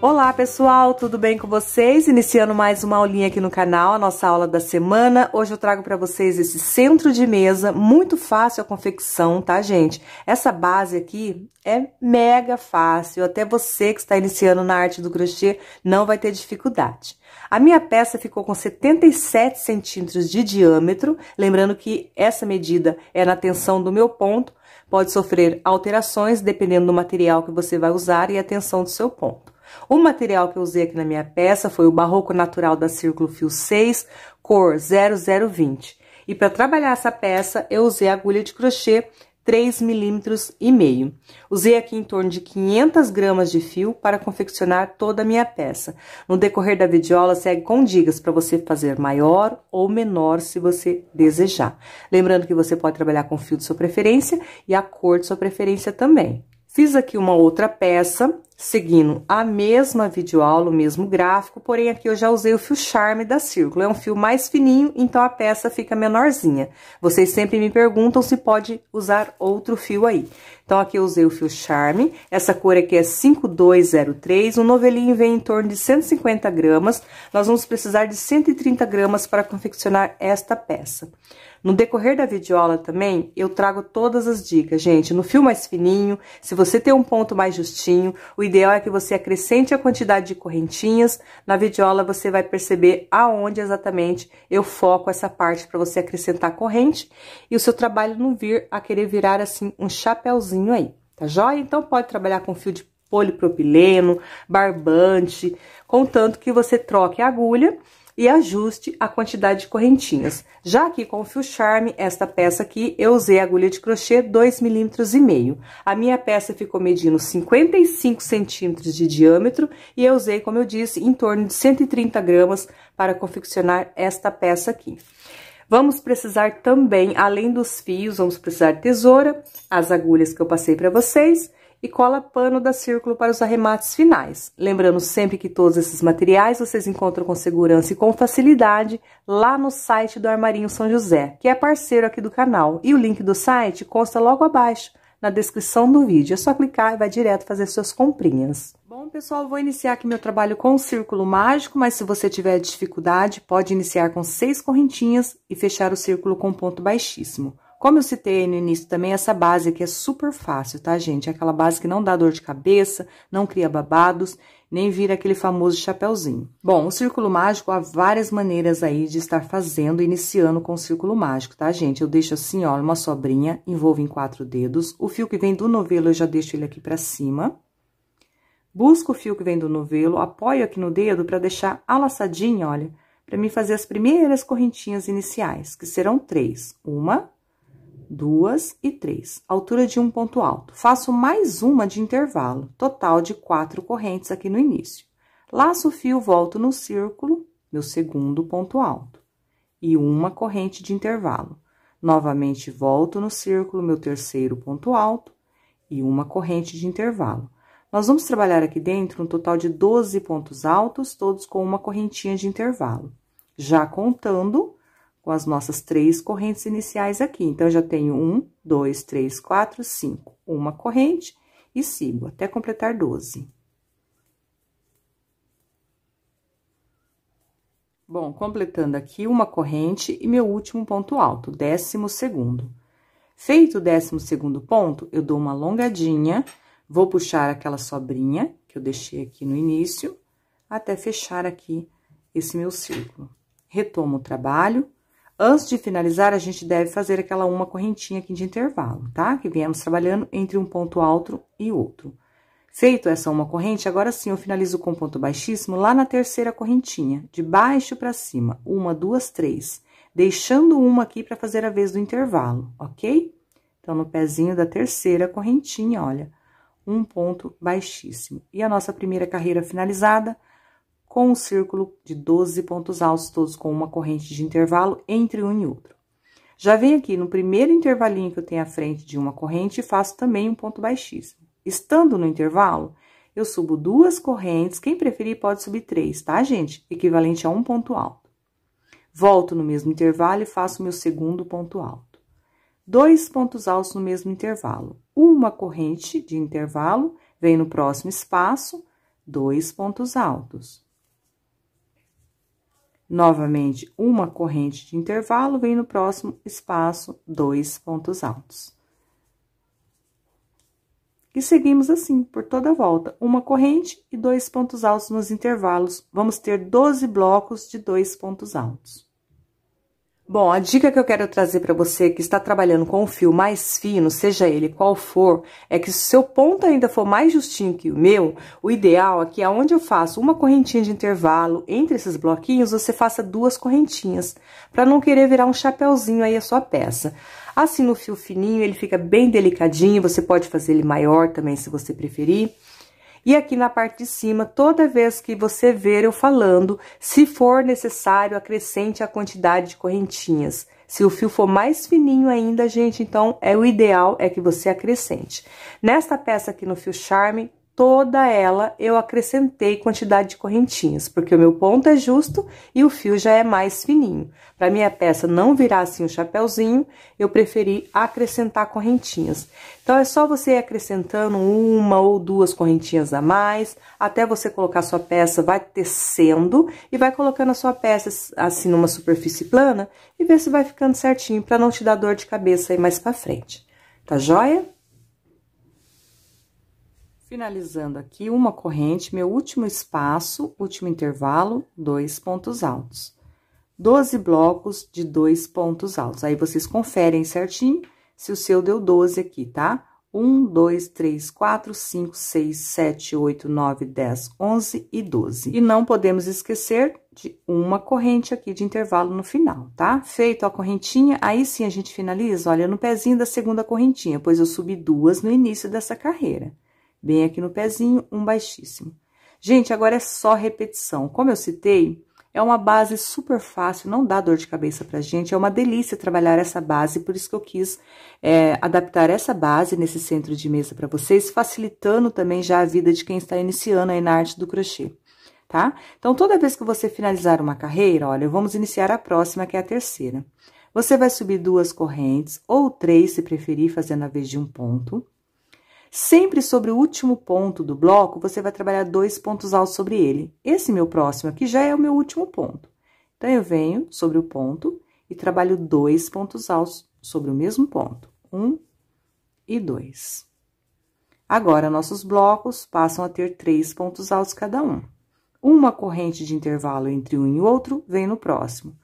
Olá pessoal, tudo bem com vocês? Iniciando mais uma aulinha aqui no canal, a nossa aula da semana. Hoje eu trago para vocês esse centro de mesa, muito fácil a confecção, tá gente? Essa base aqui é mega fácil, até você que está iniciando na arte do crochê não vai ter dificuldade. A minha peça ficou com 77 centímetros de diâmetro, lembrando que essa medida é na tensão do meu ponto, pode sofrer alterações dependendo do material que você vai usar e a tensão do seu ponto. O material que eu usei aqui na minha peça foi o Barroco Natural da Círculo Fio 6, cor 0020. E para trabalhar essa peça, eu usei agulha de crochê 3,5 mm. Usei aqui em torno de 500 gramas de fio para confeccionar toda a minha peça. No decorrer da videoaula, segue com dicas para você fazer maior ou menor se você desejar. Lembrando que você pode trabalhar com fio de sua preferência e a cor de sua preferência também. Fiz aqui uma outra peça, seguindo a mesma videoaula, o mesmo gráfico, porém aqui eu já usei o fio Charme da Círculo. É um fio mais fininho, então a peça fica menorzinha. Vocês sempre me perguntam se pode usar outro fio aí. Então aqui eu usei o fio Charme, essa cor aqui é 5203, o novelinho vem em torno de 150 gramas. Nós vamos precisar de 130 gramas para confeccionar esta peça. No decorrer da videoaula também, eu trago todas as dicas, gente. No fio mais fininho, se você tem um ponto mais justinho, o ideal é que você acrescente a quantidade de correntinhas. Na videoaula você vai perceber aonde exatamente eu foco essa parte para você acrescentar corrente e o seu trabalho não vir a querer virar assim um chapéuzinho aí, tá joia? Então pode trabalhar com fio de polipropileno, barbante, contanto que você troque a agulha e ajuste a quantidade de correntinhas. Já aqui com o fio Charme, esta peça aqui, eu usei agulha de crochê 2,5 mm. A minha peça ficou medindo 55 centímetros de diâmetro e eu usei, como eu disse, em torno de 130 gramas para confeccionar esta peça aqui. Vamos precisar também, além dos fios, vamos precisar de tesoura, as agulhas que eu passei para vocês, e cola pano da Círculo para os arremates finais. Lembrando sempre que todos esses materiais vocês encontram com segurança e com facilidade lá no site do Armarinho São José, que é parceiro aqui do canal. E o link do site consta logo abaixo, na descrição do vídeo. É só clicar e vai direto fazer suas comprinhas. Bom, pessoal, vou iniciar aqui meu trabalho com o círculo mágico, mas se você tiver dificuldade, pode iniciar com 6 correntinhas e fechar o círculo com ponto baixíssimo. Como eu citei no início também, essa base aqui é super fácil, tá, gente? É aquela base que não dá dor de cabeça, não cria babados, nem vira aquele famoso chapéuzinho. Bom, o círculo mágico, há várias maneiras aí de estar fazendo, iniciando com o círculo mágico, tá, gente? Eu deixo assim, ó, uma sobrinha, envolvo em 4 dedos. O fio que vem do novelo, eu já deixo ele aqui pra cima. Busco o fio que vem do novelo, apoio aqui no dedo pra deixar a laçadinha, olha, pra mim fazer as primeiras correntinhas iniciais, que serão 3. 1, 2 e 3, altura de um ponto alto. Faço mais uma de intervalo, total de 4 correntes aqui no início. Laço o fio, volto no círculo, meu segundo ponto alto, e uma corrente de intervalo. Novamente volto no círculo, meu terceiro ponto alto, e uma corrente de intervalo. Nós vamos trabalhar aqui dentro um total de 12 pontos altos, todos com uma correntinha de intervalo. Já contando com as nossas 3 correntes iniciais aqui. Então, eu já tenho 1, 2, 3, 4, 5. Uma corrente e sigo até completar 12. Bom, completando aqui uma corrente e meu último ponto alto, 12º. Feito o 12º ponto, eu dou uma alongadinha, vou puxar aquela sobrinha que eu deixei aqui no início, até fechar aqui esse meu círculo. Retomo o trabalho. Antes de finalizar, a gente deve fazer aquela uma correntinha aqui de intervalo, tá? Que viemos trabalhando entre um ponto alto e outro. Feito essa uma corrente, agora sim eu finalizo com ponto baixíssimo lá na terceira correntinha, de baixo pra cima. 1, 2, 3. Deixando uma aqui pra fazer a vez do intervalo, ok? Então, no pezinho da terceira correntinha, olha, um ponto baixíssimo. E a nossa primeira carreira finalizada com um círculo de 12 pontos altos, todos com uma corrente de intervalo entre um e outro. Já venho aqui no primeiro intervalinho que eu tenho à frente de uma corrente e faço também um ponto baixíssimo. Estando no intervalo, eu subo 2 correntes, quem preferir pode subir 3, tá, gente? Equivalente a um ponto alto. Volto no mesmo intervalo e faço meu segundo ponto alto. 2 pontos altos no mesmo intervalo. Uma corrente de intervalo, venho no próximo espaço, 2 pontos altos. Novamente, uma corrente de intervalo, vem no próximo espaço, 2 pontos altos. E seguimos assim, por toda a volta, uma corrente e 2 pontos altos nos intervalos. Vamos ter 12 blocos de 2 pontos altos. Bom, a dica que eu quero trazer para você que está trabalhando com um fio mais fino, seja ele qual for, é que se o seu ponto ainda for mais justinho que o meu, o ideal é que aonde eu faço uma correntinha de intervalo entre esses bloquinhos, você faça 2 correntinhas, para não querer virar um chapéuzinho aí a sua peça. Assim, no fio fininho, ele fica bem delicadinho, você pode fazer ele maior também, se você preferir. E aqui na parte de cima, toda vez que você ver eu falando, se for necessário, acrescente a quantidade de correntinhas. Se o fio for mais fininho ainda, gente, então o ideal é que você acrescente. Nesta peça aqui no fio Charme, toda ela eu acrescentei quantidade de correntinhas, porque o meu ponto é justo e o fio já é mais fininho. Para minha peça não virar assim um chapéuzinho, eu preferi acrescentar correntinhas. Então, é só você ir acrescentando 1 ou 2 correntinhas a mais, até você colocar sua peça, vai tecendo e vai colocando a sua peça assim numa superfície plana e ver se vai ficando certinho, para não te dar dor de cabeça aí mais pra frente. Tá joia? Finalizando aqui, uma corrente, meu último espaço, último intervalo, 2 pontos altos. 12 blocos de 2 pontos altos. Aí, vocês conferem certinho se o seu deu 12 aqui, tá? 1, 2, 3, 4, 5, 6, 7, 8, 9, 10, 11 e 12. E não podemos esquecer de uma corrente aqui de intervalo no final, tá? Feito a correntinha, aí sim a gente finaliza, olha, no pezinho da segunda correntinha, pois eu subi 2 no início dessa carreira. Bem aqui no pezinho, um baixíssimo. Gente, agora é só repetição. Como eu citei, é uma base super fácil, não dá dor de cabeça pra gente. É uma delícia trabalhar essa base, por isso que eu quis adaptar essa base nesse centro de mesa pra vocês, facilitando também já a vida de quem está iniciando aí na arte do crochê, tá? Então, toda vez que você finalizar uma carreira, olha, vamos iniciar a próxima, que é a terceira. Você vai subir 2 correntes, ou 3, se preferir, fazendo a vez de um ponto. Sempre sobre o último ponto do bloco, você vai trabalhar 2 pontos altos sobre ele. Esse meu próximo aqui já é o meu último ponto. Então, eu venho sobre o ponto e trabalho 2 pontos altos sobre o mesmo ponto. 1 e 2. Agora, nossos blocos passam a ter 3 pontos altos cada um. Uma corrente de intervalo entre um e outro vem no próximo.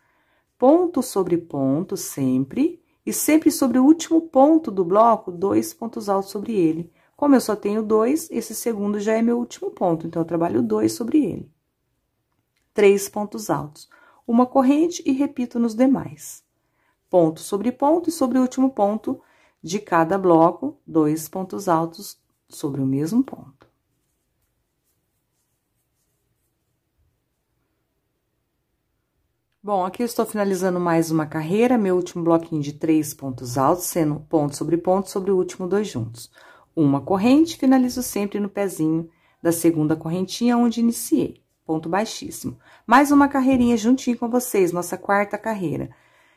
Ponto sobre ponto, sempre, e sempre sobre o último ponto do bloco, 2 pontos altos sobre ele. Como eu só tenho 2, esse segundo já é meu último ponto, então eu trabalho 2 sobre ele. 3 pontos altos. Uma corrente e repito nos demais. Ponto sobre ponto e sobre o último ponto de cada bloco, 2 pontos altos sobre o mesmo ponto. Bom, aqui eu estou finalizando mais uma carreira, meu último bloquinho de 3 pontos altos, sendo ponto sobre o último 2 juntos. Uma corrente, finalizo sempre no pezinho da segunda correntinha onde iniciei, ponto baixíssimo. Mais uma carreirinha juntinho com vocês, nossa quarta carreira.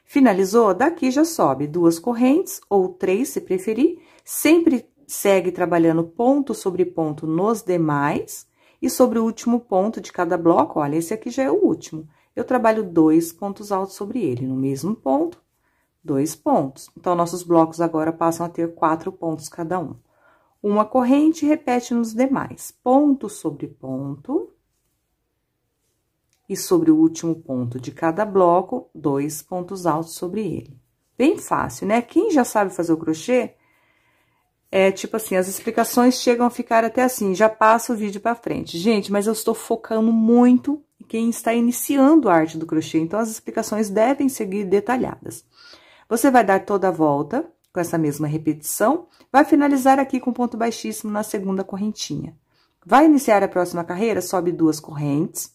Finalizou? Daqui já sobe 2 correntes, ou 3 se preferir, sempre segue trabalhando ponto sobre ponto nos demais, e sobre o último ponto de cada bloco, olha, esse aqui já é o último. Eu trabalho 2 pontos altos sobre ele, no mesmo ponto, 2 pontos. Então, nossos blocos agora passam a ter 4 pontos cada um. Uma corrente repete nos demais, ponto sobre ponto, e sobre o último ponto de cada bloco, 2 pontos altos sobre ele. Bem fácil, né? Quem já sabe fazer o crochê, tipo assim, as explicações chegam a ficar até assim, já passa o vídeo pra frente. Gente, mas eu estou focando muito em quem está iniciando a arte do crochê, então as explicações devem seguir detalhadas. Você vai dar toda a volta com essa mesma repetição, vai finalizar aqui com ponto baixíssimo na segunda correntinha. Vai iniciar a próxima carreira, sobe 2 correntes,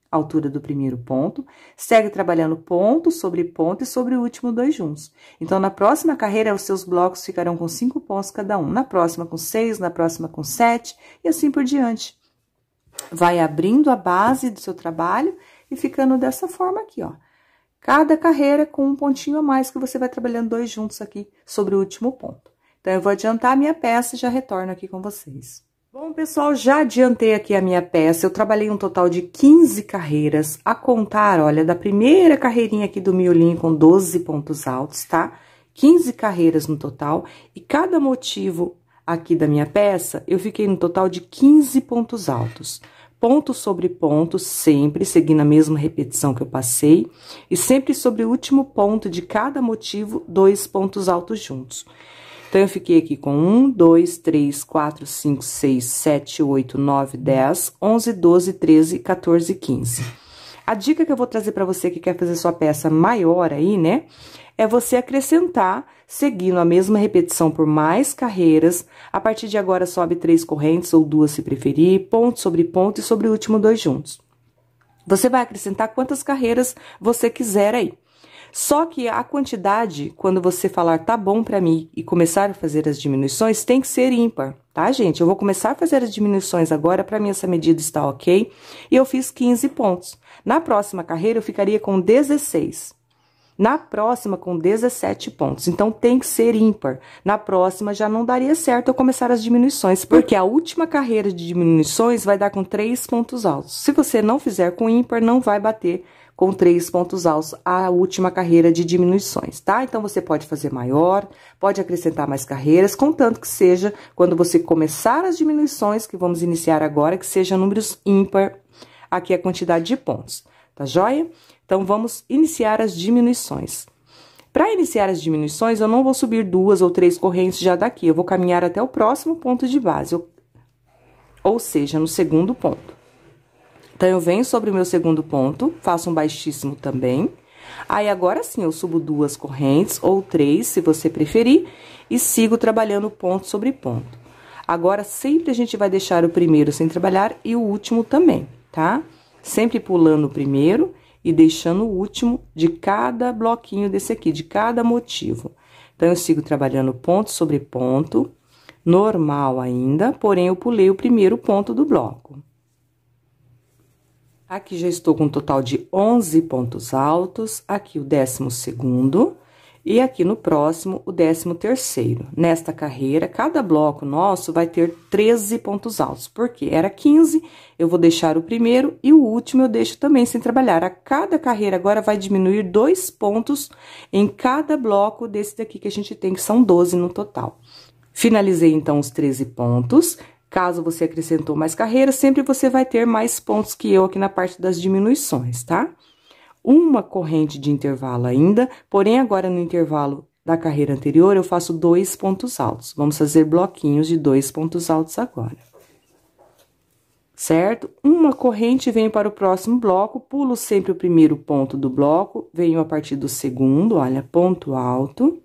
altura do primeiro ponto, segue trabalhando ponto e sobre o último 2 juntos. Então, na próxima carreira, os seus blocos ficarão com 5 pontos cada um, na próxima com 6, na próxima com 7, e assim por diante. Vai abrindo a base do seu trabalho e ficando dessa forma aqui, ó. Cada carreira com um pontinho a mais que você vai trabalhando 2 juntos aqui sobre o último ponto. Então, eu vou adiantar a minha peça e já retorno aqui com vocês. Bom, pessoal, já adiantei aqui a minha peça, eu trabalhei um total de 15 carreiras, a contar, olha, da primeira carreirinha aqui do miolinho com 12 pontos altos, tá? 15 carreiras no total, e cada motivo aqui da minha peça, eu fiquei no total de 15 pontos altos. Ponto sobre ponto, sempre seguindo a mesma repetição que eu passei, e sempre sobre o último ponto de cada motivo, 2 pontos altos juntos. Então, eu fiquei aqui com 1, 2, 3, 4, 5, 6, 7, 8, 9, 10, 11, 12, 13, 14, 15. A dica que eu vou trazer para você que quer fazer sua peça maior aí, né? É você acrescentar, seguindo a mesma repetição por mais carreiras. A partir de agora, sobe 3 correntes, ou 2 se preferir, ponto e sobre o último 2 juntos. Você vai acrescentar quantas carreiras você quiser aí. Só que a quantidade, quando você falar tá bom pra mim e começar a fazer as diminuições, tem que ser ímpar, tá, gente? Eu vou começar a fazer as diminuições agora, pra mim essa medida está ok, e eu fiz 15 pontos. Na próxima carreira, eu ficaria com 16. Na próxima, com 17 pontos. Então, tem que ser ímpar. Na próxima, já não daria certo eu começar as diminuições, porque a última carreira de diminuições vai dar com 3 pontos altos. Se você não fizer com ímpar, não vai bater com 3 pontos altos a última carreira de diminuições, tá? Então, você pode fazer maior, pode acrescentar mais carreiras, contanto que seja, quando você começar as diminuições, que vamos iniciar agora, que seja números ímpar, aqui a quantidade de pontos, tá joia? Então, vamos iniciar as diminuições. Para iniciar as diminuições, eu não vou subir 2 ou 3 correntes já daqui, eu vou caminhar até o próximo ponto de base, ou seja, no segundo ponto. Então, eu venho sobre o meu segundo ponto, faço um baixíssimo também. Aí, agora sim, eu subo 2 correntes, ou 3, se você preferir, e sigo trabalhando ponto sobre ponto. Agora, sempre a gente vai deixar o primeiro sem trabalhar e o último também, tá? Sempre pulando o primeiro e deixando o último de cada bloquinho desse aqui, de cada motivo. Então, eu sigo trabalhando ponto sobre ponto, normal ainda, porém, eu pulei o primeiro ponto do bloco. Aqui já estou com um total de 11 pontos altos, aqui o 12º e aqui no próximo o 13º. Nesta carreira, cada bloco nosso vai ter 13 pontos altos, porque era 15, eu vou deixar o primeiro e o último eu deixo também sem trabalhar. A cada carreira agora vai diminuir 2 pontos em cada bloco desse daqui que a gente tem, que são 12 no total. Finalizei então os 13 pontos. Caso você acrescentou mais carreiras, sempre você vai ter mais pontos que eu aqui na parte das diminuições, tá? Uma corrente de intervalo ainda, porém agora no intervalo da carreira anterior eu faço 2 pontos altos. Vamos fazer bloquinhos de 2 pontos altos agora. Certo? Uma corrente, venho para o próximo bloco, pulo sempre o primeiro ponto do bloco, venho a partir do segundo, olha, ponto alto,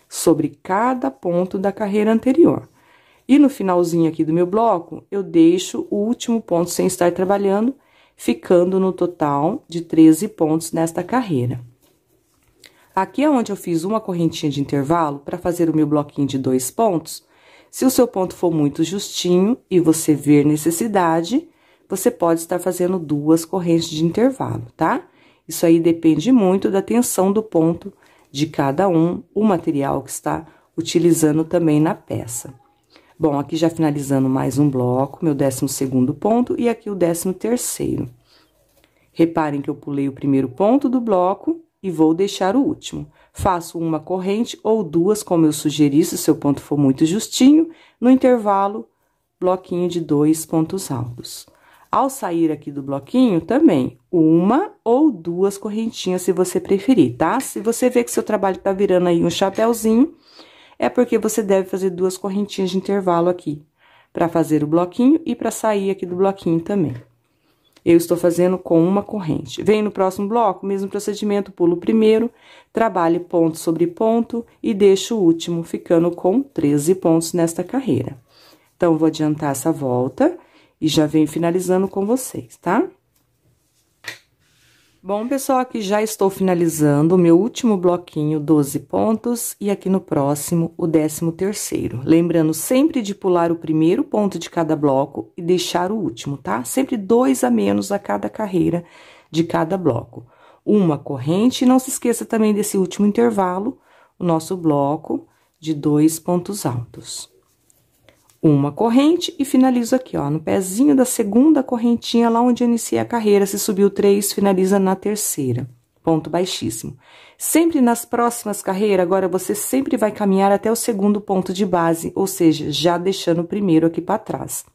sobre cada ponto da carreira anterior. E no finalzinho aqui do meu bloco, eu deixo o último ponto sem estar trabalhando, ficando no total de 13 pontos nesta carreira. Aqui é onde eu fiz uma correntinha de intervalo para fazer o meu bloquinho de 2 pontos. Se o seu ponto for muito justinho e você ver necessidade, você pode estar fazendo 2 correntes de intervalo, tá? Isso aí depende muito da tensão do ponto de cada o material que está utilizando também na peça. Bom, aqui já finalizando mais um bloco, meu 12º ponto, e aqui o 13º. Reparem que eu pulei o primeiro ponto do bloco e vou deixar o último. Faço uma corrente ou 2, como eu sugeri, se o seu ponto for muito justinho, no intervalo, bloquinho de 2 pontos altos. Ao sair aqui do bloquinho, também, 1 ou 2 correntinhas, se você preferir, tá? Se você vê que seu trabalho tá virando aí um chapéuzinho, é porque você deve fazer 2 correntinhas de intervalo aqui, para fazer o bloquinho e para sair aqui do bloquinho também. Eu estou fazendo com uma corrente. Venho no próximo bloco, mesmo procedimento, pulo o primeiro, trabalho ponto sobre ponto e deixo o último, ficando com 13 pontos nesta carreira. Então, vou adiantar essa volta e já venho finalizando com vocês, tá? Bom, pessoal, aqui já estou finalizando o meu último bloquinho, 12 pontos, e aqui no próximo, o 13º. Lembrando sempre de pular o primeiro ponto de cada bloco e deixar o último, tá? Sempre 2 a menos a cada carreira de cada bloco. Uma corrente, e não se esqueça também desse último intervalo, o nosso bloco de 2 pontos altos. uma corrente e finalizo aqui, ó, no pezinho da segunda correntinha, lá onde eu iniciei a carreira. Se subiu 3, finaliza na terceira. Ponto baixíssimo. Sempre nas próximas carreiras, agora você sempre vai caminhar até o segundo ponto de base, ou seja, já deixando o primeiro aqui para trás.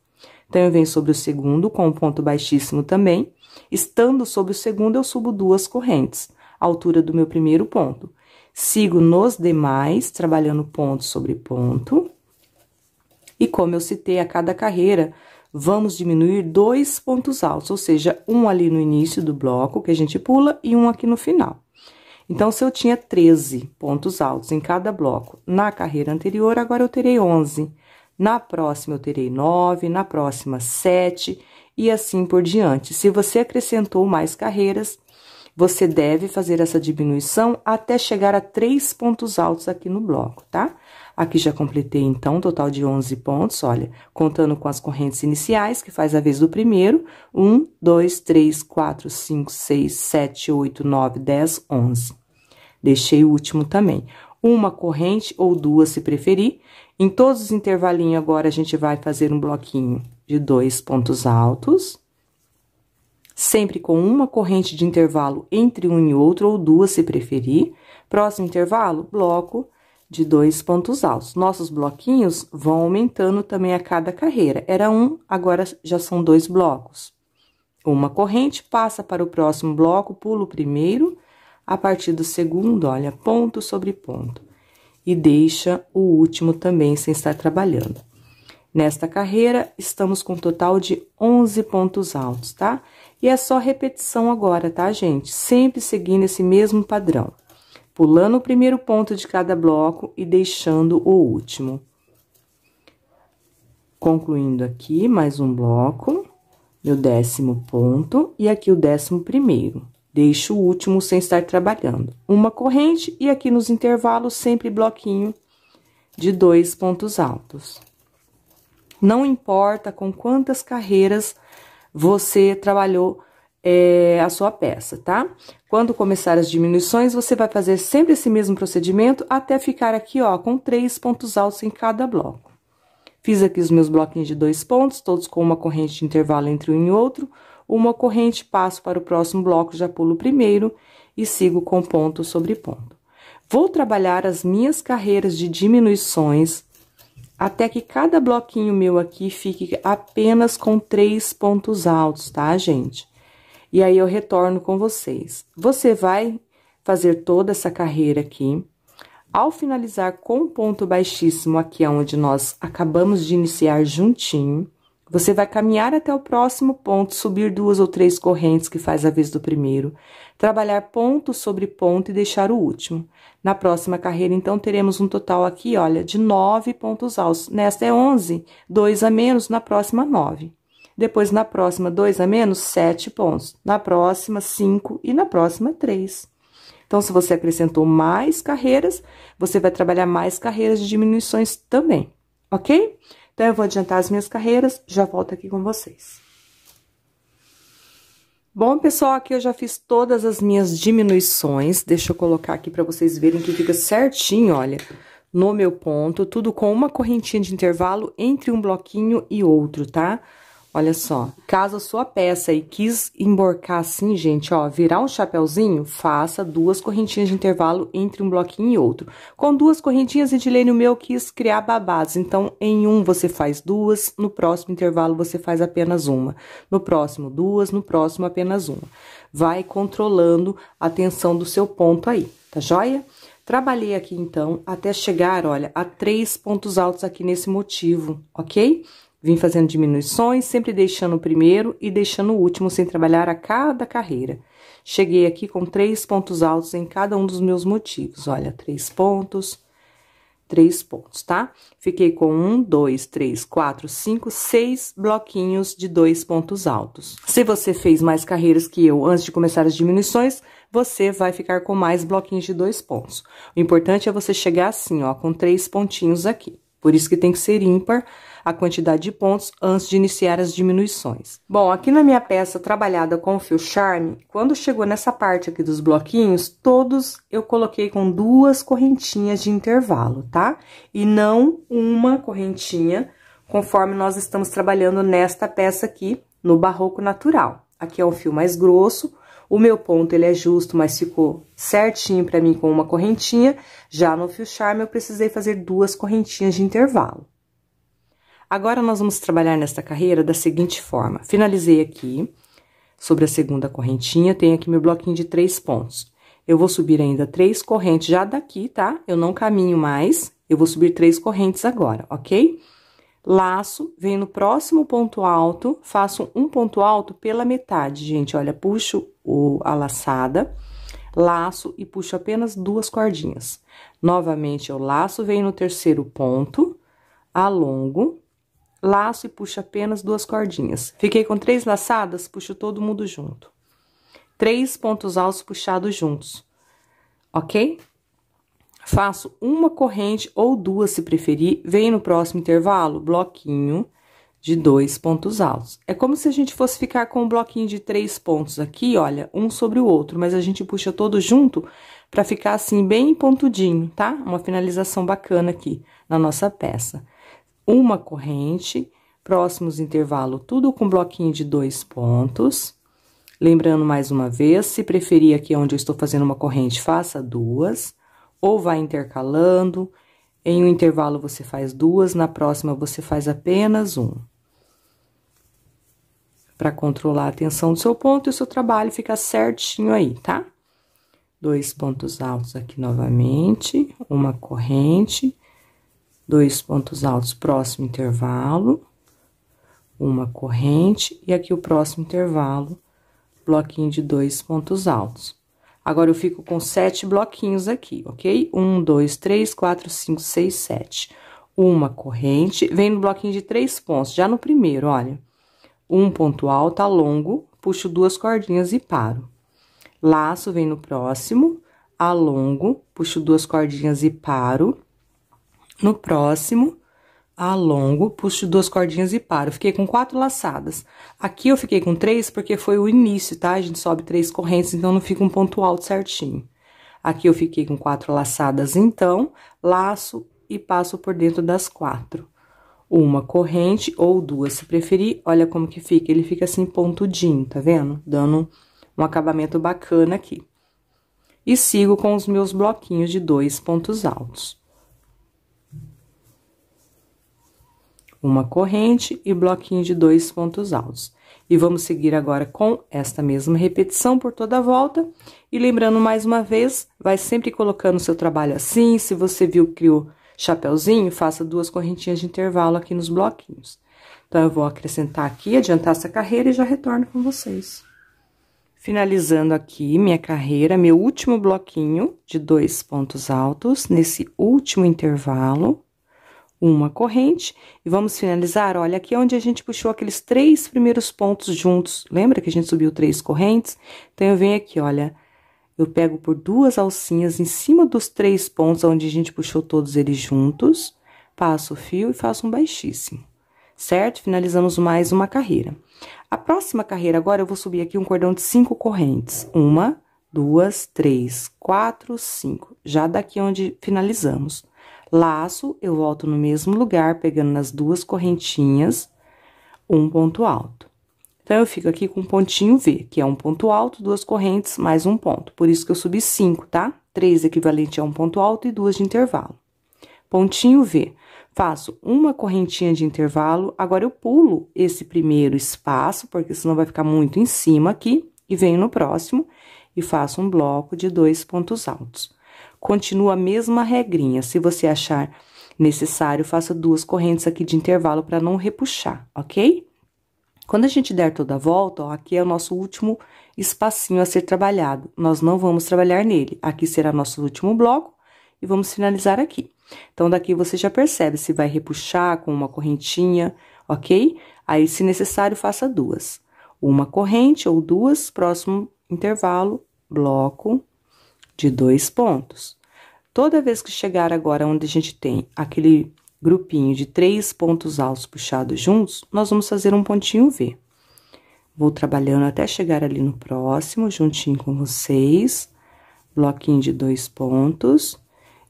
Então, eu venho sobre o segundo com um ponto baixíssimo também. Estando sobre o segundo, eu subo 2 correntes, a altura do meu primeiro ponto. Sigo nos demais, trabalhando ponto sobre ponto. E como eu citei, a cada carreira, vamos diminuir 2 pontos altos, ou seja, um ali no início do bloco, que a gente pula, e um aqui no final. Então, se eu tinha 13 pontos altos em cada bloco na carreira anterior, agora eu terei 11. Na próxima, eu terei 9, na próxima, 7, e assim por diante. Se você acrescentou mais carreiras, você deve fazer essa diminuição até chegar a 3 pontos altos aqui no bloco, tá? Aqui já completei, então, um total de 11 pontos, olha, contando com as correntes iniciais, que faz a vez do primeiro, 1, 2, 3, 4, 5, 6, 7, 8, 9, 10, 11. Deixei o último também. Uma corrente ou 2, se preferir. Em todos os intervalinhos, agora, a gente vai fazer um bloquinho de 2 pontos altos. Sempre com uma corrente de intervalo entre um e outro, ou 2, se preferir. Próximo intervalo, bloco de 2 pontos altos. Nossos bloquinhos vão aumentando também a cada carreira. Era 1, agora já são 2 blocos. Uma corrente, passa para o próximo bloco, pula o primeiro, a partir do segundo, olha, ponto sobre ponto. E deixa o último também sem estar trabalhando. Nesta carreira, estamos com um total de 11 pontos altos, tá? E é só repetição agora, tá, gente? Sempre seguindo esse mesmo padrão. Pulando o primeiro ponto de cada bloco e deixando o último. Concluindo aqui, mais um bloco, meu 10º ponto, e aqui o 11º. Deixo o último sem estar trabalhando. Uma corrente, e aqui nos intervalos, sempre bloquinho de 2 pontos altos. Não importa com quantas carreiras você trabalhou a sua peça, tá? Quando começar as diminuições, você vai fazer sempre esse mesmo procedimento até ficar aqui, ó, com 3 pontos altos em cada bloco. Fiz aqui os meus bloquinhos de 2 pontos, todos com uma corrente de intervalo entre um e outro. Uma corrente, passo para o próximo bloco, já pulo o primeiro e sigo com ponto sobre ponto. Vou trabalhar as minhas carreiras de diminuições até que cada bloquinho meu aqui fique apenas com 3 pontos altos, tá, gente? E aí, eu retorno com vocês. Você vai fazer toda essa carreira aqui. Ao finalizar com um ponto baixíssimo, aqui é onde nós acabamos de iniciar juntinho, você vai caminhar até o próximo ponto, subir 2 ou 3 correntes, que faz a vez do primeiro, trabalhar ponto sobre ponto e deixar o último. Na próxima carreira, então, teremos um total aqui, olha, de 9 pontos altos. Nesta é 11, 2 a menos, na próxima 9. Depois, na próxima, 2 a menos, 7 pontos. Na próxima, 5 e na próxima, 3. Então, se você acrescentou mais carreiras, você vai trabalhar mais carreiras de diminuições também, ok? Então, eu vou adiantar as minhas carreiras, já volto aqui com vocês. Bom, pessoal, aqui eu já fiz todas as minhas diminuições. Deixa eu colocar aqui para vocês verem que fica certinho, olha, no meu ponto, tudo com uma correntinha de intervalo entre um bloquinho e outro, tá? Olha só, caso a sua peça aí quis emborcar assim, gente, ó, virar um chapéuzinho, faça 2 correntinhas de intervalo entre um bloquinho e outro. Com 2 correntinhas, Edilene, o meu quis criar babados, então, em um você faz 2, no próximo intervalo você faz apenas 1. No próximo, 2, no próximo, apenas 1. Vai controlando a tensão do seu ponto aí, tá joia? Trabalhei aqui, então, até chegar, olha, a 3 pontos altos aqui nesse motivo, ok? Vim fazendo diminuições, sempre deixando o primeiro e deixando o último sem trabalhar a cada carreira. Cheguei aqui com 3 pontos altos em cada um dos meus motivos. Olha, 3 pontos, 3 pontos, tá? Fiquei com 1, 2, 3, 4, 5, 6 bloquinhos de 2 pontos altos. Se você fez mais carreiras que eu antes de começar as diminuições, você vai ficar com mais bloquinhos de 2 pontos. O importante é você chegar assim, ó, com 3 pontinhos aqui. Por isso que tem que ser ímpar a quantidade de pontos antes de iniciar as diminuições. Bom, aqui na minha peça trabalhada com fio charme, quando chegou nessa parte aqui dos bloquinhos, todos eu coloquei com 2 correntinhas de intervalo, tá? E não uma correntinha conforme nós estamos trabalhando nesta peça aqui, no barroco natural. Aqui é um fio mais grosso, o meu ponto ele é justo, mas ficou certinho pra mim com uma correntinha. Já no fio charme eu precisei fazer 2 correntinhas de intervalo. Agora, nós vamos trabalhar nesta carreira da seguinte forma. Finalizei aqui, sobre a segunda correntinha, tenho aqui meu bloquinho de 3 pontos. Eu vou subir ainda 3 correntes já daqui, tá? Eu não caminho mais, eu vou subir 3 correntes agora, ok? Laço, venho no próximo ponto alto, faço um ponto alto pela metade, gente. Olha, puxo a laçada, laço e puxo apenas 2 cordinhas. Novamente, eu laço, venho no terceiro ponto, alongo, laço e puxo apenas 2 cordinhas. Fiquei com 3 laçadas, puxo todo mundo junto. 3 pontos altos puxados juntos, ok? Faço uma corrente ou 2, se preferir, venho no próximo intervalo, bloquinho de 2 pontos altos. É como se a gente fosse ficar com um bloquinho de 3 pontos aqui, olha, um sobre o outro, mas a gente puxa todo junto pra ficar assim, bem pontudinho, tá? Uma finalização bacana aqui na nossa peça. Uma corrente, próximos intervalo, tudo com bloquinho de 2 pontos. Lembrando mais uma vez, se preferir aqui onde eu estou fazendo uma corrente, faça 2, ou vai intercalando. Em um intervalo você faz 2, na próxima você faz apenas 1. Para controlar a tensão do seu ponto e o seu trabalho ficar certinho aí, tá? 2 pontos altos aqui novamente, uma corrente. 2 pontos altos, próximo intervalo, uma corrente, e aqui o próximo intervalo, bloquinho de 2 pontos altos. Agora, eu fico com 7 bloquinhos aqui, ok? 1, 2, 3, 4, 5, 6, 7. Uma corrente, vem no bloquinho de 3 pontos, já no primeiro, olha. Um ponto alto, alongo, puxo 2 cordinhas e paro. Laço, vem no próximo, alongo, puxo 2 cordinhas e paro. No próximo, alongo, puxo 2 cordinhas e paro. Fiquei com 4 laçadas. Aqui eu fiquei com 3 porque foi o início, tá? A gente sobe 3 correntes, então não fica um ponto alto certinho. Aqui eu fiquei com 4 laçadas, então, laço e passo por dentro das 4. Uma corrente ou 2, se preferir. Olha como que fica, ele fica assim pontudinho, tá vendo? Dando um acabamento bacana aqui. E sigo com os meus bloquinhos de 2 pontos altos. Uma corrente e bloquinho de 2 pontos altos. E vamos seguir agora com esta mesma repetição por toda a volta. E lembrando mais uma vez, vai sempre colocando o seu trabalho assim. Se você viu que criou chapeuzinho, faça 2 correntinhas de intervalo aqui nos bloquinhos. Então, eu vou acrescentar aqui, adiantar essa carreira e já retorno com vocês. Finalizando aqui minha carreira, meu último bloquinho de 2 pontos altos, nesse último intervalo. Uma corrente, e vamos finalizar, olha, aqui é onde a gente puxou aqueles 3 primeiros pontos juntos, lembra que a gente subiu 3 correntes? Então, eu venho aqui, olha, eu pego por 2 alcinhas em cima dos 3 pontos, onde a gente puxou todos eles juntos, passo o fio e faço um baixíssimo, certo? Finalizamos mais uma carreira. A próxima carreira, agora, eu vou subir aqui um cordão de 5 correntes, 1, 2, 3, 4, 5, já daqui onde finalizamos. Laço, eu volto no mesmo lugar, pegando nas 2 correntinhas, um ponto alto. Então, eu fico aqui com um pontinho V, que é um ponto alto, 2 correntes, mais um ponto. Por isso que eu subi 5, tá? 3 equivalente a um ponto alto e 2 de intervalo. Pontinho V. Faço uma correntinha de intervalo, agora eu pulo esse primeiro espaço, porque senão vai ficar muito em cima aqui, e venho no próximo, e faço um bloco de 2 pontos altos. Continua a mesma regrinha, se você achar necessário, faça 2 correntes aqui de intervalo para não repuxar, ok? Quando a gente der toda a volta, ó, aqui é o nosso último espacinho a ser trabalhado, nós não vamos trabalhar nele. Aqui será nosso último bloco e vamos finalizar aqui. Então, daqui você já percebe se vai repuxar com uma correntinha, ok? Aí, se necessário, faça 2. Uma corrente ou 2, próximo intervalo, bloco de 2 pontos. Toda vez que chegar agora onde a gente tem aquele grupinho de 3 pontos altos puxados juntos, nós vamos fazer um pontinho V. Vou trabalhando até chegar ali no próximo, juntinho com vocês, bloquinho de 2 pontos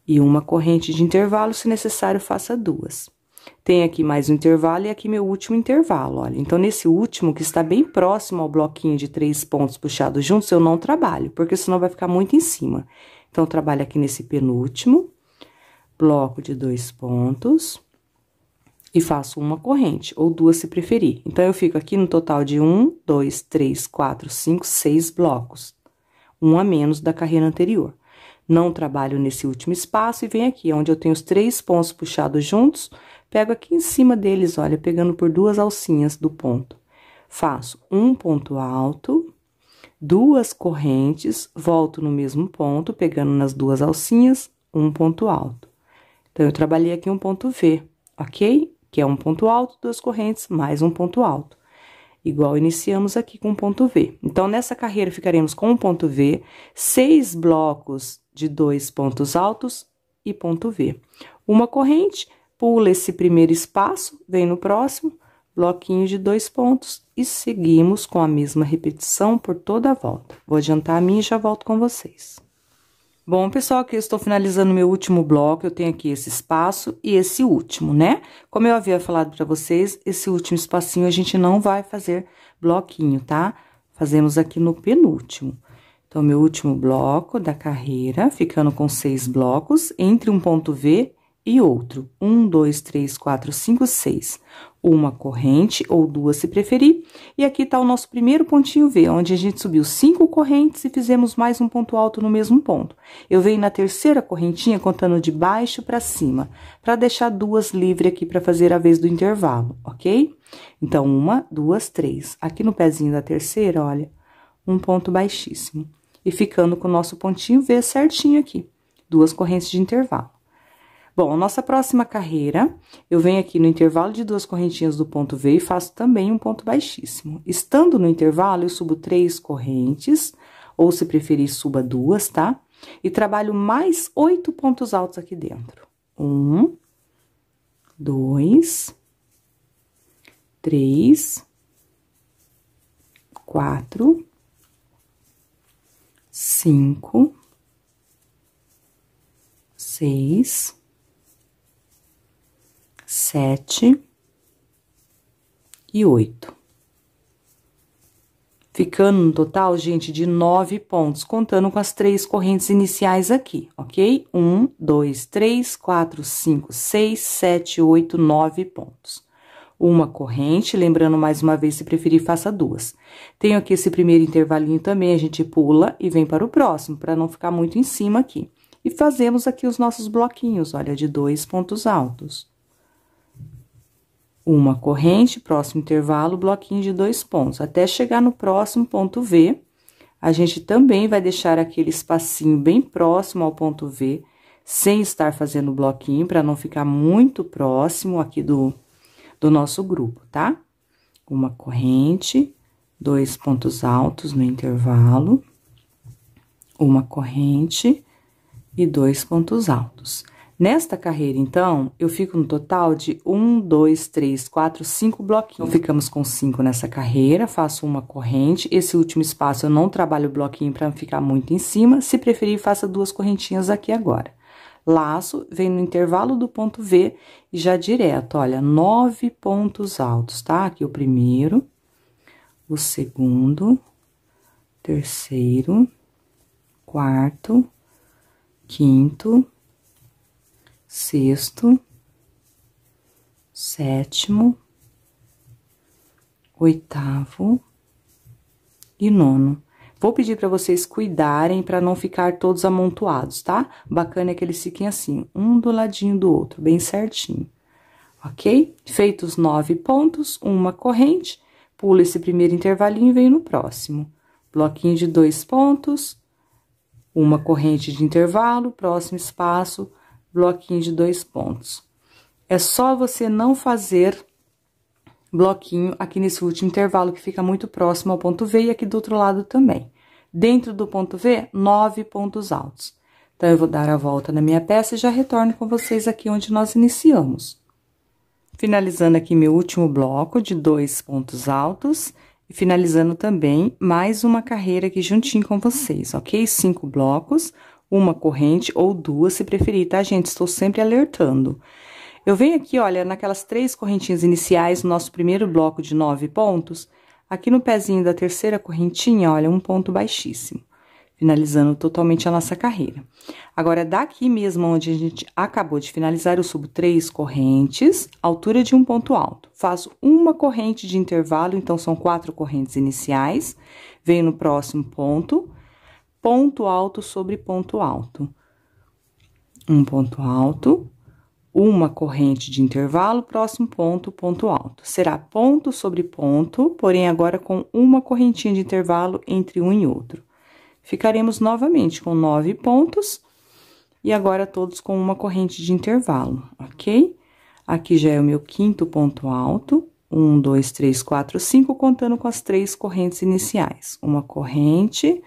e uma corrente de intervalo, se necessário, faça 2. Tem aqui mais um intervalo e aqui meu último intervalo, olha. Então, nesse último, que está bem próximo ao bloquinho de 3 pontos puxados juntos, eu não trabalho, porque senão vai ficar muito em cima. Então, eu trabalho aqui nesse penúltimo bloco de 2 pontos e faço uma corrente, ou duas se preferir. Então, eu fico aqui no total de 1, 2, 3, 4, 5, 6 blocos. Um a menos da carreira anterior. Não trabalho nesse último espaço e venho aqui, onde eu tenho os 3 pontos puxados juntos, pego aqui em cima deles, olha, pegando por 2 alcinhas do ponto. Faço um ponto alto, 2 correntes, volto no mesmo ponto, pegando nas 2 alcinhas, um ponto alto. Então, eu trabalhei aqui um ponto V, ok? Que é um ponto alto, 2 correntes, mais um ponto alto. Igual iniciamos aqui com um ponto V. Então, nessa carreira, ficaremos com um ponto V, 6 blocos de 2 pontos altos e ponto V. Uma corrente, pula esse primeiro espaço, vem no próximo, bloquinho de 2 pontos e seguimos com a mesma repetição por toda a volta. Vou adiantar a minha e já volto com vocês. Bom, pessoal, aqui eu estou finalizando meu último bloco, eu tenho aqui esse espaço e esse último, né? Como eu havia falado para vocês, esse último espacinho a gente não vai fazer bloquinho, tá? Fazemos aqui no penúltimo. Então, meu último bloco da carreira, ficando com 6 blocos, entre um ponto V e outro. 1, 2, 3, 4, 5, 6. Uma corrente, ou 2 se preferir. E aqui tá o nosso primeiro pontinho V, onde a gente subiu 5 correntes e fizemos mais um ponto alto no mesmo ponto. Eu venho na terceira correntinha, contando de baixo para cima, para deixar 2 livres aqui para fazer a vez do intervalo, ok? Então, 1, 2, 3. Aqui no pezinho da terceira, olha, um ponto baixíssimo. E ficando com o nosso pontinho V certinho aqui, 2 correntes de intervalo. Bom, a nossa próxima carreira, eu venho aqui no intervalo de 2 correntinhas do ponto V e faço também um ponto baixíssimo. Estando no intervalo, eu subo 3 correntes, ou se preferir, suba 2, tá? E trabalho mais 8 pontos altos aqui dentro. 1, 2, 3, 4, 5, 6, 7 e 8. Ficando no total, gente, de 9 pontos, contando com as 3 correntes iniciais aqui, ok? 1, 2, 3, 4, 5, 6, 7, 8, 9 pontos. Uma corrente, lembrando mais uma vez, se preferir, faça 2. Tenho aqui esse primeiro intervalinho também, a gente pula e vem para o próximo, para não ficar muito em cima aqui. E fazemos aqui os nossos bloquinhos, olha, de 2 pontos altos. Uma corrente, próximo intervalo, bloquinho de 2 pontos. Até chegar no próximo ponto V, a gente também vai deixar aquele espacinho bem próximo ao ponto V, sem estar fazendo bloquinho, para não ficar muito próximo aqui do nosso grupo, tá? Uma corrente, 2 pontos altos no intervalo, uma corrente e 2 pontos altos. Nesta carreira, então, eu fico no total de 1, 2, 3, 4, 5 bloquinhos. Então, ficamos com 5 nessa carreira, faço uma corrente. Esse último espaço eu não trabalho bloquinho para não ficar muito em cima. Se preferir, faça 2 correntinhas aqui agora. Laço, vem no intervalo do ponto V e já direto, olha, 9 pontos altos, tá? Aqui o primeiro, o segundo, terceiro, quarto, quinto, sexto, sétimo, oitavo e nono. Vou pedir para vocês cuidarem para não ficar todos amontoados, tá? Bacana é que eles fiquem assim, um do ladinho do outro, bem certinho, ok? Feitos 9 pontos, uma corrente, pulo esse primeiro intervalinho e venho no próximo. Bloquinho de 2 pontos, uma corrente de intervalo, próximo espaço, bloquinho de 2 pontos. É só você não fazer bloquinho aqui nesse último intervalo, que fica muito próximo ao ponto V, e aqui do outro lado também. Dentro do ponto V, 9 pontos altos. Então, eu vou dar a volta na minha peça e já retorno com vocês aqui onde nós iniciamos. Finalizando aqui meu último bloco de 2 pontos altos, e finalizando também mais uma carreira aqui juntinho com vocês, ok? 5 blocos, uma corrente ou 2, se preferir, tá, gente? Estou sempre alertando. Eu venho aqui, olha, naquelas 3 correntinhas iniciais, no nosso primeiro bloco de 9 pontos, aqui no pezinho da terceira correntinha, olha, um ponto baixíssimo, finalizando totalmente a nossa carreira. Agora, daqui mesmo onde a gente acabou de finalizar, eu subo 3 correntes, altura de um ponto alto. Faço uma corrente de intervalo, então são 4 correntes iniciais, venho no próximo ponto, ponto alto sobre ponto alto. Um ponto alto, uma corrente de intervalo, próximo ponto, ponto alto. Será ponto sobre ponto, porém agora com uma correntinha de intervalo entre um e outro. Ficaremos novamente com 9 pontos, e agora todos com uma corrente de intervalo, ok? Aqui já é o meu 5º ponto alto, 1, 2, 3, 4, 5, contando com as 3 correntes iniciais. Uma corrente,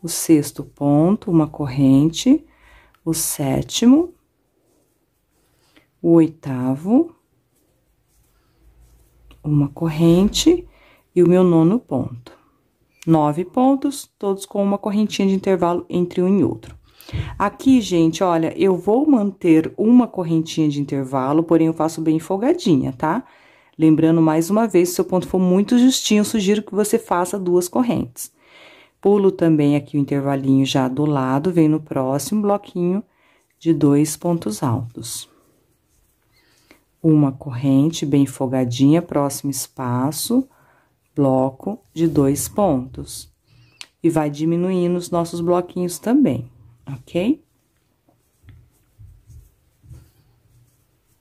o 6º ponto, uma corrente, o 7º, o 8º, uma corrente e o meu 9º ponto. 9 pontos, todos com uma correntinha de intervalo entre um e outro. Aqui, gente, olha, eu vou manter uma correntinha de intervalo, porém eu faço bem folgadinha, tá? Lembrando mais uma vez, se o seu ponto for muito justinho, eu sugiro que você faça 2 correntes. Pulo também aqui o intervalinho já do lado, venho no próximo bloquinho de 2 pontos altos. Uma corrente bem folgadinha, próximo espaço, bloco de 2 pontos. E vai diminuindo os nossos bloquinhos também, ok?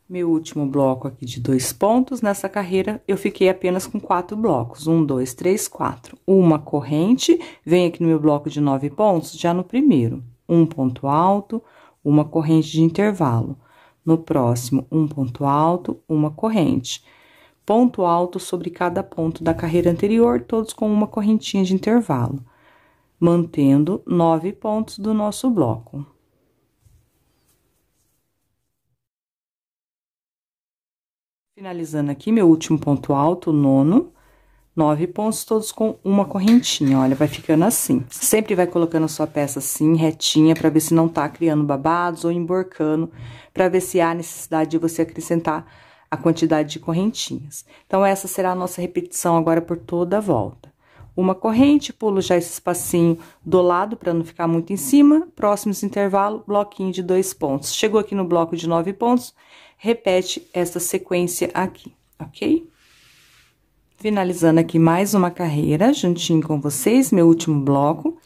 Meu último bloco aqui de 2 pontos, nessa carreira eu fiquei apenas com 4 blocos. 1, 2, 3, 4. Uma corrente, vem aqui no meu bloco de 9 pontos, já no primeiro. Um ponto alto, uma corrente de intervalo. No próximo, um ponto alto, uma corrente. Ponto alto sobre cada ponto da carreira anterior, todos com uma correntinha de intervalo. Mantendo 9 pontos do nosso bloco. Finalizando aqui, meu último ponto alto, o 9º, 9 pontos, todos com uma correntinha, olha, vai ficando assim. Sempre vai colocando a sua peça assim, retinha, pra ver se não tá criando babados ou emborcando, pra ver se há necessidade de você acrescentar a quantidade de correntinhas. Então, essa será a nossa repetição agora por toda a volta. Uma corrente, pulo já esse espacinho do lado pra não ficar muito em cima, próximos intervalo, bloquinho de 2 pontos. Chegou aqui no bloco de 9 pontos, repete essa sequência aqui, ok? Finalizando aqui mais uma carreira, juntinho com vocês, meu último bloco,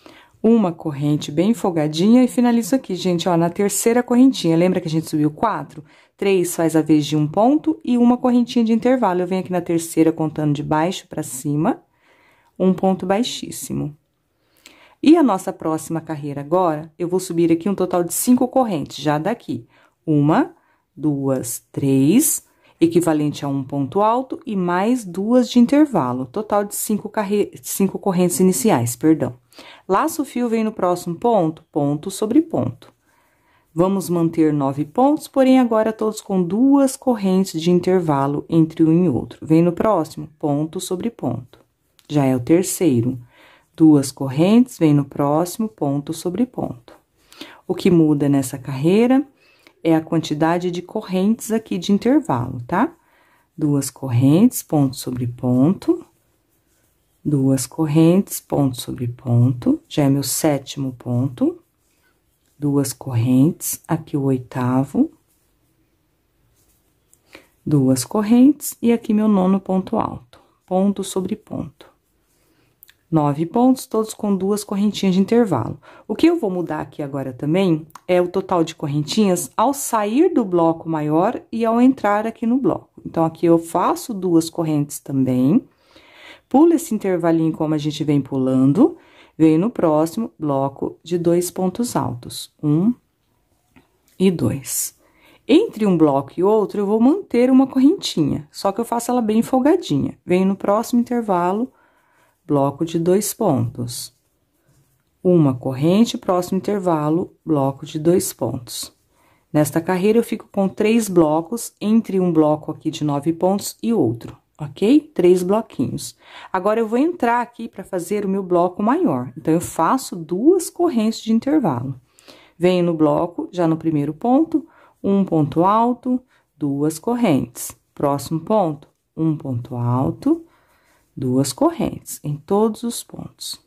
uma corrente bem folgadinha e finalizo aqui, gente, ó, na terceira correntinha. Lembra que a gente subiu 4? 3 faz a vez de um ponto e uma correntinha de intervalo. Eu venho aqui na terceira contando de baixo pra cima, um ponto baixíssimo. E a nossa próxima carreira agora, eu vou subir aqui um total de 5 correntes, já daqui. 1, 2, 3, equivalente a um ponto alto e mais 2 de intervalo, total de 5 correntes iniciais, perdão. Laço o fio, vem no próximo ponto, ponto sobre ponto. Vamos manter 9 pontos, porém agora todos com 2 correntes de intervalo entre um e outro. Vem no próximo, ponto sobre ponto. Já é o terceiro. 2 correntes, vem no próximo, ponto sobre ponto. O que muda nessa carreira é a quantidade de correntes aqui de intervalo, tá? 2 correntes, ponto sobre ponto. 2 correntes, ponto sobre ponto. Já é meu 7º ponto. 2 correntes, aqui o 8º. 2 correntes e aqui meu 9º ponto alto. Ponto sobre ponto. 9 pontos, todos com 2 correntinhas de intervalo. O que eu vou mudar aqui agora também é o total de correntinhas ao sair do bloco maior e ao entrar aqui no bloco. Então, aqui eu faço 2 correntes também, pulo esse intervalinho como a gente vem pulando, venho no próximo bloco de 2 pontos altos, 1 e 2. Entre um bloco e outro, eu vou manter uma correntinha, só que eu faço ela bem folgadinha. Venho no próximo intervalo, bloco de 2 pontos. Uma corrente, próximo intervalo, bloco de 2 pontos. Nesta carreira, eu fico com 3 blocos, entre um bloco aqui de 9 pontos e outro, ok? 3 bloquinhos. Agora, eu vou entrar aqui para fazer o meu bloco maior. Então, eu faço 2 correntes de intervalo. Venho no bloco, já no primeiro ponto, um ponto alto, duas correntes. Próximo ponto, um ponto alto, duas correntes em todos os pontos.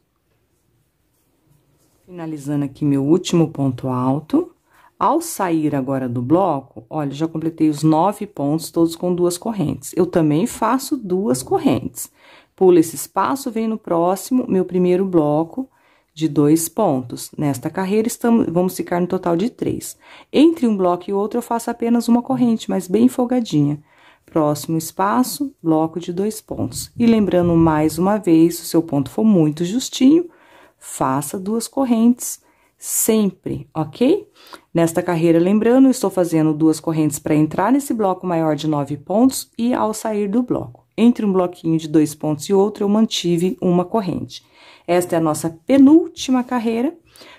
Finalizando aqui meu último ponto alto. Ao sair agora do bloco, olha, já completei os 9 pontos, todos com duas correntes. Eu também faço duas correntes. Pulo esse espaço, venho no próximo, meu primeiro bloco de 2 pontos. Nesta carreira, vamos ficar no total de 3. Entre um bloco e outro, eu faço apenas uma corrente, mas bem folgadinha. Próximo espaço, bloco de 2 pontos. E lembrando mais uma vez, se o seu ponto for muito justinho, faça duas correntes sempre, ok? Nesta carreira, lembrando, eu estou fazendo duas correntes para entrar nesse bloco maior de 9 pontos e ao sair do bloco. Entre um bloquinho de 2 pontos e outro, eu mantive uma corrente. Esta é a nossa penúltima carreira.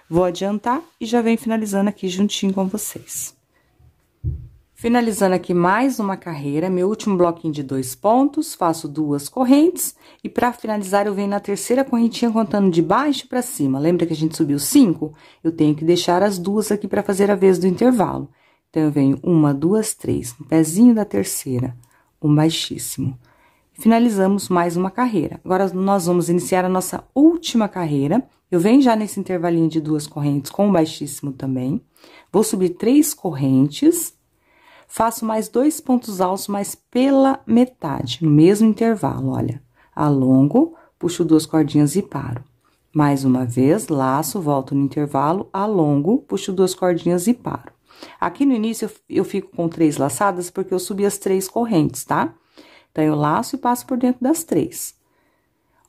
Vou adiantar e já venho finalizando aqui juntinho com vocês. Finalizando aqui mais uma carreira, meu último bloquinho de 2 pontos, faço duas correntes e para finalizar eu venho na terceira correntinha contando de baixo para cima. Lembra que a gente subiu 5? Eu tenho que deixar as duas aqui para fazer a vez do intervalo. Então, eu venho 1, 2, 3, no pezinho da terceira, um baixíssimo. Finalizamos mais uma carreira. Agora, nós vamos iniciar a nossa última carreira. Eu venho já nesse intervalinho de duas correntes com um baixíssimo também. Vou subir 3 correntes. Faço mais 2 pontos altos, mas pela metade, no mesmo intervalo, olha. Alongo, puxo 2 cordinhas e paro. Mais uma vez, laço, volto no intervalo, alongo, puxo 2 cordinhas e paro. Aqui no início, eu fico com 3 laçadas, porque eu subi as 3 correntes, tá? Então, eu laço e passo por dentro das 3,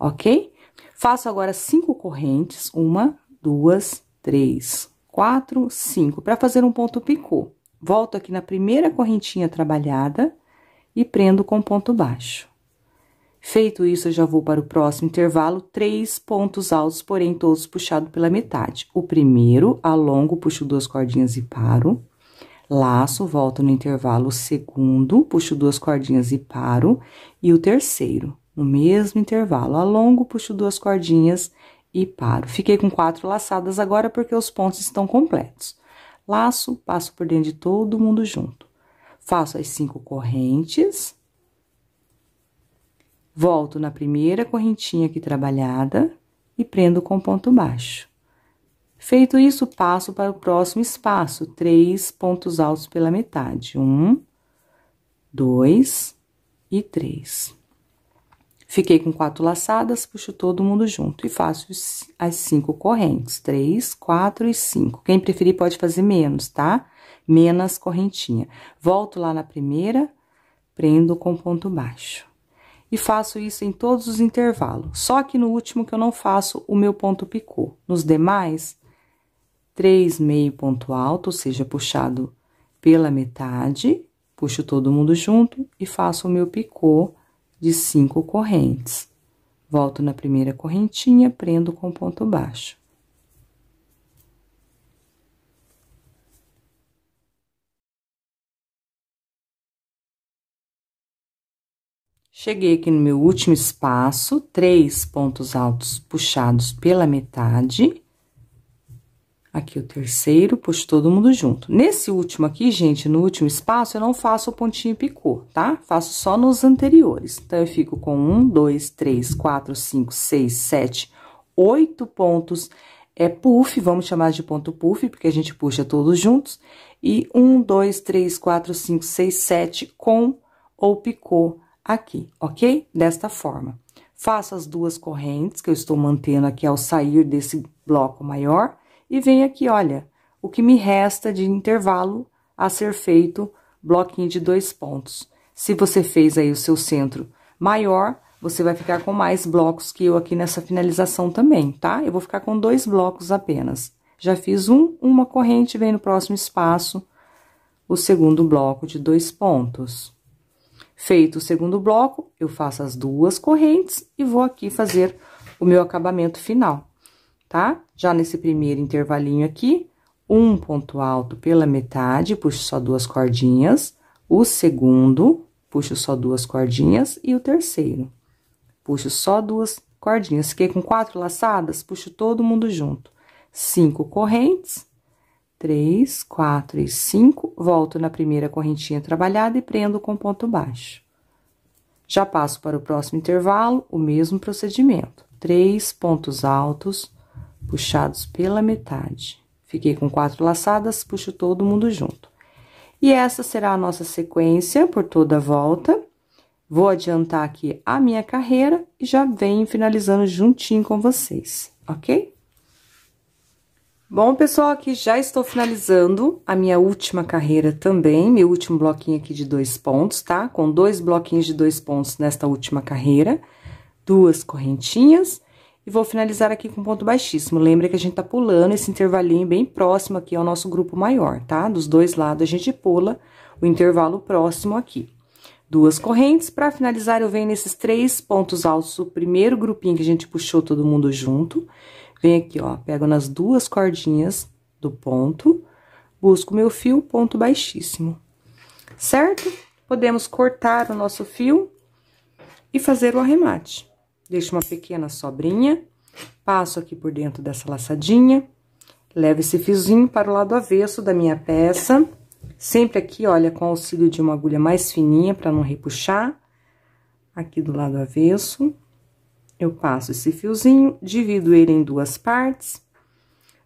ok? Faço agora 5 correntes, 1, 2, 3, 4, 5, para fazer um ponto picô. Volto aqui na primeira correntinha trabalhada e prendo com ponto baixo. Feito isso, eu já vou para o próximo intervalo, 3 pontos altos, porém todos puxados pela metade. O primeiro, alongo, puxo 2 cordinhas e paro. Laço, volto no intervalo, o segundo, puxo 2 cordinhas e paro. E o terceiro, no mesmo intervalo, alongo, puxo 2 cordinhas e paro. Fiquei com 4 laçadas agora porque os pontos estão completos. Laço, passo por dentro de todo mundo junto. Faço as 5 correntes. Volto na primeira correntinha aqui trabalhada e prendo com ponto baixo. Feito isso, passo para o próximo espaço, 3 pontos altos pela metade. 1, 2 e 3. Fiquei com 4 laçadas, puxo todo mundo junto e faço as 5 correntes, 3, 4 e 5. Quem preferir pode fazer menos, tá? Menos correntinha. Volto lá na primeira, prendo com ponto baixo. E faço isso em todos os intervalos. Só que no último que eu não faço o meu ponto picô. Nos demais, 3 meio ponto alto, ou seja, puxado pela metade, puxo todo mundo junto e faço o meu picô de 5 correntes. Volto na primeira correntinha, prendo com ponto baixo. Cheguei aqui no meu último espaço, 3 pontos altos puxados pela metade. Aqui o terceiro, puxo todo mundo junto. Nesse último aqui, gente, no último espaço, eu não faço o pontinho picô, tá? Faço só nos anteriores. Então, eu fico com 1, 2, 3, 4, 5, 6, 7, 8 pontos. É puff, vamos chamar de ponto puff, porque a gente puxa todos juntos. E 1, 2, 3, 4, 5, 6, 7 com ou picô aqui, ok? Desta forma. Faço as 2 correntes que eu estou mantendo aqui ao sair desse bloco maior. E venho aqui, olha, o que me resta de intervalo a ser feito, bloquinho de 2 pontos. Se você fez aí o seu centro maior, você vai ficar com mais blocos que eu aqui nessa finalização também, tá? Eu vou ficar com 2 blocos apenas. Já fiz uma corrente, vem no próximo espaço, o segundo bloco de 2 pontos. Feito o segundo bloco, eu faço as 2 correntes e vou aqui fazer o meu acabamento final. Tá? Já nesse primeiro intervalinho aqui, um ponto alto pela metade, puxo só 2 cordinhas. O segundo, puxo só 2 cordinhas. E o terceiro, puxo só 2 cordinhas. Fiquei com 4 laçadas, puxo todo mundo junto. 5 correntes, 3, 4 e 5, volto na primeira correntinha trabalhada e prendo com ponto baixo. Já passo para o próximo intervalo, o mesmo procedimento. 3 pontos altos, puxados pela metade. Fiquei com 4 laçadas, puxo todo mundo junto. E essa será a nossa sequência por toda a volta. Vou adiantar aqui a minha carreira e já venho finalizando juntinho com vocês, ok? Bom, pessoal, aqui já estou finalizando a minha última carreira também, meu último bloquinho aqui de 2 pontos, tá? Com 2 bloquinhos de 2 pontos nesta última carreira, 2 correntinhas, e vou finalizar aqui com ponto baixíssimo. Lembra que a gente tá pulando esse intervalinho bem próximo aqui ao nosso grupo maior, tá? Dos dois lados a gente pula o intervalo próximo aqui. 2 correntes, para finalizar eu venho nesses 3 pontos altos, o primeiro grupinho que a gente puxou todo mundo junto. Venho aqui, ó, pego nas 2 cordinhas do ponto, busco meu fio, ponto baixíssimo, certo? Podemos cortar o nosso fio e fazer o arremate. Deixo uma pequena sobrinha, passo aqui por dentro dessa laçadinha, levo esse fiozinho para o lado avesso da minha peça, sempre aqui, olha, com auxílio de uma agulha mais fininha para não repuxar, aqui do lado avesso. Eu passo esse fiozinho, divido ele em 2 partes,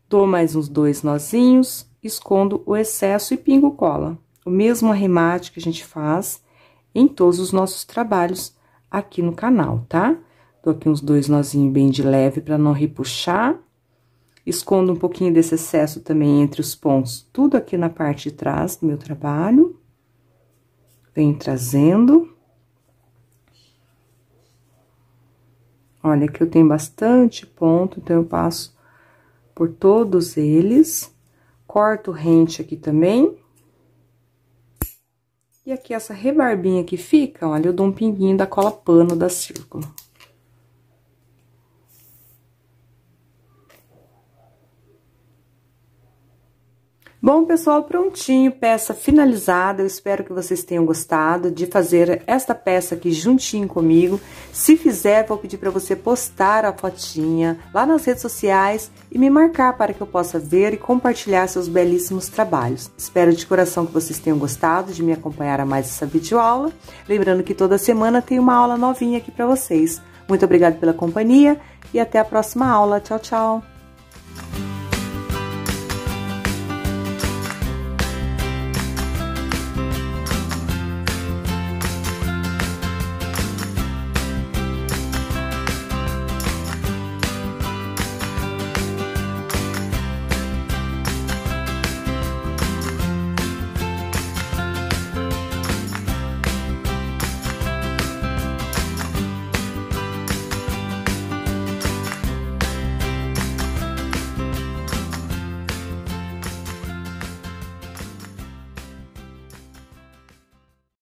dou mais uns 2 nozinhos, escondo o excesso e pingo cola. O mesmo arremate que a gente faz em todos os nossos trabalhos aqui no canal, tá? Dou aqui uns 2 nozinhos bem de leve para não repuxar. Escondo um pouquinho desse excesso também entre os pontos, tudo aqui na parte de trás do meu trabalho. Venho trazendo. Olha, aqui eu tenho bastante ponto, então eu passo por todos eles. Corto rente aqui também. E aqui essa rebarbinha que fica, olha, eu dou um pinguinho da cola pano da Círculo. Bom, pessoal, prontinho, peça finalizada. Eu espero que vocês tenham gostado de fazer esta peça aqui juntinho comigo. Se fizer, vou pedir para você postar a fotinha lá nas redes sociais e me marcar para que eu possa ver e compartilhar seus belíssimos trabalhos. Espero de coração que vocês tenham gostado de me acompanhar a mais essa videoaula. Lembrando que toda semana tem uma aula novinha aqui para vocês. Muito obrigada pela companhia e até a próxima aula. Tchau, tchau!